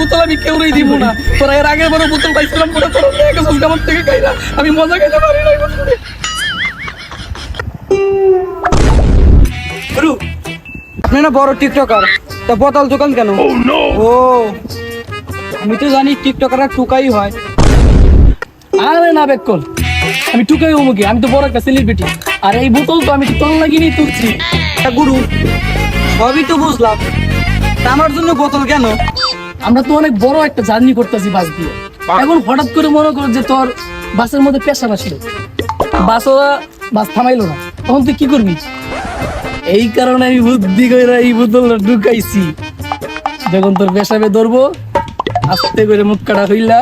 বোতল আমি কেউই দিব না। তোরা এর আগের বড় বোতল পাইছিলাম, পুরো তোরা নিয়ে গেছিস আমার থেকে খাইরা, আমি মজা খাইতে পারি না এই বোতলে। আপনি না বড় টিকটকার, তা বোতল দোকান কেন? ও আমি তো জানি টিকটকাররা টুকাই হয়। আরে না বেকল, আমি টুকাই অমুকি, আমি তো বড় একটা সেলিব্রিটি। আর এই বোতল তো আমি তোর লাগিয়ে তুলছি। তা গুরু সবই তো বুঝলাম, তা আমার জন্য বোতল কেন? আমরা তো অনেক বড় একটা জার্নি করতেছি বাস দিয়ে। এখন হঠাৎ করে মনে কর যে তোর বাসের মধ্যে পেশাব আসলো, বাস থামাইলো না, তখন তুই কি করবি? এই কারণে আমি বুদ্ধি করে এই বোতলটা ঢুকাইছি। যখন তোর পেশাবে ধরবো, আস্তে করে মুখ কাটা হইলা